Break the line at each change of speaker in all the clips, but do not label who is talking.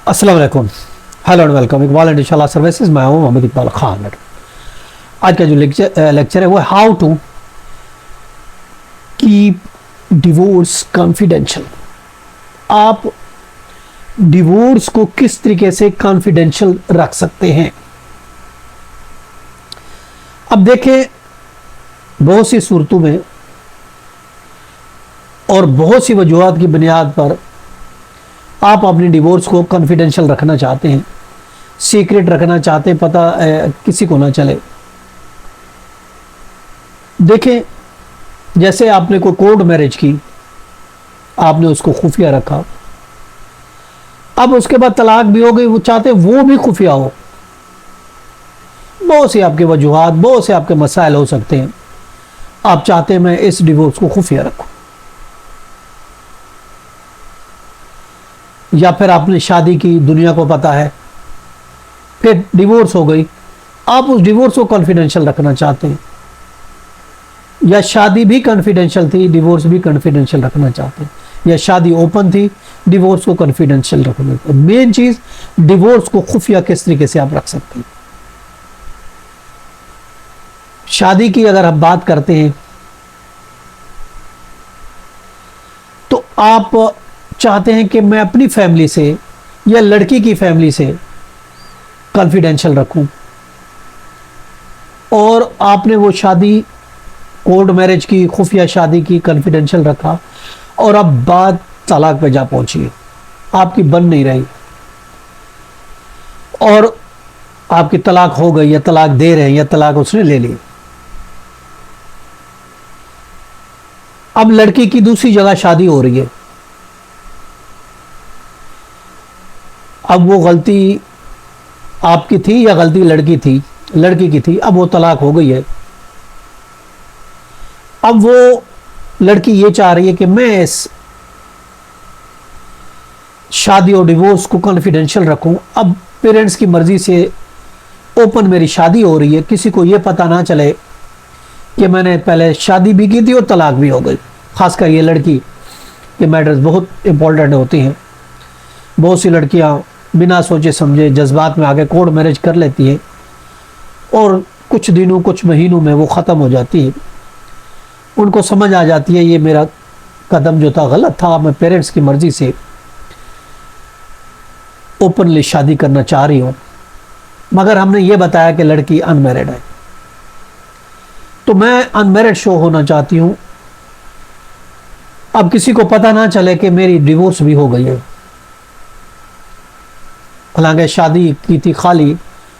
अस्सलाम वालेकुम, hello and welcome. Iqbal and इंशाल्लाह सर्विसेज, मैं हूं मोहम्मद इकबाल खान। आज का जो लेक्चर है वो how to keep divorce confidential. आप डिवोर्स को किस तरीके से कॉन्फिडेंशियल रख सकते हैं। अब देखें, बहुत सी सूरतों में और बहुत सी वजूहात की बुनियाद पर आप अपने डिवोर्स को कॉन्फिडेंशियल रखना चाहते हैं, सीक्रेट रखना चाहते हैं, पता किसी को ना चले। देखें, जैसे आपने कोई कोर्ट मैरिज की, आपने उसको खुफिया रखा, अब उसके बाद तलाक भी हो गई, वो चाहते वो भी खुफिया हो। बहुत से आपके वजूहात, बहुत से आपके मसाइल हो सकते हैं। आप चाहते हैं मैं इस डिवोर्स को खुफिया रखूं, या फिर आपने शादी की, दुनिया को पता है, फिर डिवोर्स हो गई, आप उस डिवोर्स को कॉन्फिडेंशियल रखना चाहते हैं, या शादी भी कॉन्फिडेंशियल थी, डिवोर्स भी कॉन्फिडेंशियल रखना चाहते हैं, या शादी ओपन थी, डिवोर्स को कॉन्फिडेंशियल रखना। मेन चीज, डिवोर्स को खुफिया किस तरीके से आप रख सकते हैं। शादी की अगर हम बात करते हैं तो आप चाहते हैं कि मैं अपनी फैमिली से या लड़की की फैमिली से कॉन्फिडेंशियल रखूं, और आपने वो शादी कोर्ट मैरिज की, खुफिया शादी की, कॉन्फिडेंशियल रखा, और अब बात तलाक पे जा पहुंची है, आपकी बन नहीं रही और आपकी तलाक हो गई, या तलाक दे रहे हैं, या तलाक उसने ले ली। अब लड़की की दूसरी जगह शादी हो रही है, अब वो गलती आपकी थी या गलती लड़की की थी, अब वो तलाक हो गई है। अब वो लड़की ये चाह रही है कि मैं इस शादी और डिवोर्स को कॉन्फिडेंशियल रखूं। अब पेरेंट्स की मर्जी से ओपन मेरी शादी हो रही है, किसी को ये पता ना चले कि मैंने पहले शादी भी की थी और तलाक भी हो गई। खासकर ये लड़की के मैटर्स बहुत इंपॉर्टेंट होती हैं। बहुत सी लड़कियां बिना सोचे समझे जज्बात में आके कोर्ट मैरिज कर लेती है, और कुछ दिनों, कुछ महीनों में वो ख़त्म हो जाती है। उनको समझ आ जाती है ये मेरा कदम जो था गलत था, मैं पेरेंट्स की मर्जी से ओपनली शादी करना चाह रही हूँ, मगर हमने ये बताया कि लड़की अनमैरिड है, तो मैं अनमैरिड शो होना चाहती हूँ। अब किसी को पता ना चले कि मेरी डिवोर्स भी हो गई है, हालांकि शादी की थी खाली,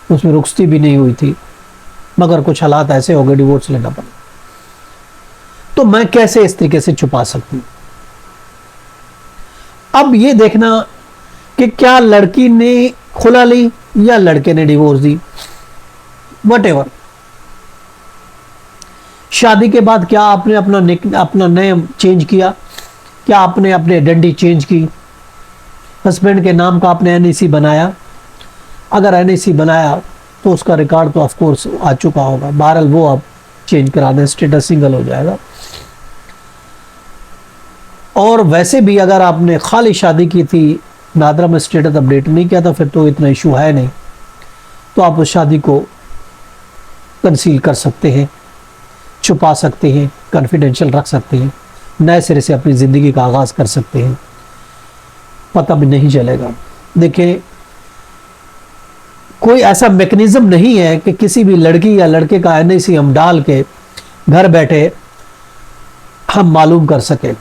उसमें रुखसती भी नहीं हुई थी, मगर कुछ हालात ऐसे हो गए, डिवोर्स लेना पड़ा। तो मैं कैसे इस तरीके से छुपा सकती हूं। अब ये देखना कि क्या लड़की ने खुला ली या लड़के ने डिवोर्स दी, वटेवर। शादी के बाद क्या आपने अपना नेम चेंज किया, क्या आपने अपनी आइडेंटिटी चेंज की, हस्बैंड के नाम का आपने एनईसी बनाया। अगर एनईसी बनाया तो उसका रिकॉर्ड तो ऑफ कोर्स आ चुका होगा, बहरहाल वो आप चेंज करा दें, स्टेटस सिंगल हो जाएगा। और वैसे भी अगर आपने खाली शादी की थी, नादरा में स्टेटस अपडेट नहीं किया था, फिर तो इतना इशू है नहीं, तो आप उस शादी को कंसील कर सकते हैं, छुपा सकते हैं, कॉन्फिडेंशियल रख सकते हैं, नए सिरे से अपनी ज़िंदगी का आगाज़ कर सकते हैं, पता भी नहीं चलेगा। देखिए, कोई ऐसा मैकेनिज्म नहीं है कि किसी भी लड़की या लड़के का एनआईसी हम डाल के घर बैठे हम मालूम कर सके।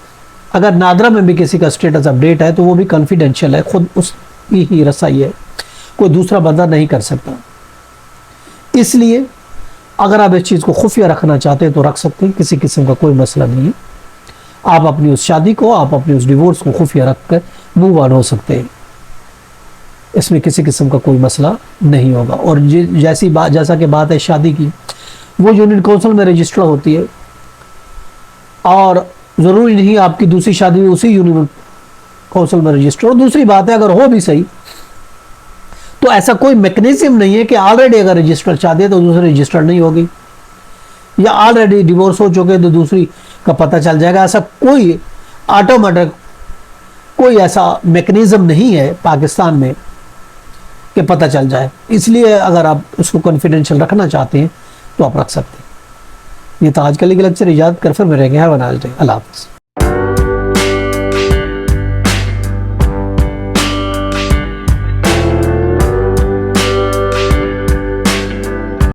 अगर नादरा में भी किसी का स्टेटस अपडेट है तो वो भी कॉन्फिडेंशियल है, खुद उसकी ही रसाई है, कोई दूसरा बंदा नहीं कर सकता। इसलिए अगर आप इस चीज़ को खुफिया रखना चाहते हैं तो रख सकते हैं, किसी किस्म का कोई मसला नहीं है। आप अपनी उस शादी को, आप अपनी उस डिवोर्स को खुफिया रख कर मूव ऑन हो सकते हैं, इसमें किसी किस्म का कोई मसला नहीं होगा। और जैसा कि बात है शादी की, वो यूनियन काउंसिल में रजिस्टर होती है, और ज़रूरी नहीं आपकी दूसरी शादी उसी यूनियन काउंसिल में रजिस्टर। और दूसरी बात है, अगर हो भी सही तो ऐसा कोई मैकेनिज्म नहीं है कि ऑलरेडी अगर रजिस्टर शादी है तो दूसरी रजिस्टर नहीं होगी, या ऑलरेडी डिवोर्स हो चुके तो दूसरी का पता चल जाएगा। ऐसा कोई ऑटोमेटिक कोई ऐसा मैकेनिज्म नहीं है पाकिस्तान में कि पता चल जाए। इसलिए अगर आप उसको कॉन्फिडेंशियल रखना चाहते हैं तो आप रख सकते हैं। ये था आज का लीगल लेक्चर। इजाज़त कर फिर मिलेंगे। Have a nice day. अल्लाह हाफ़िज़।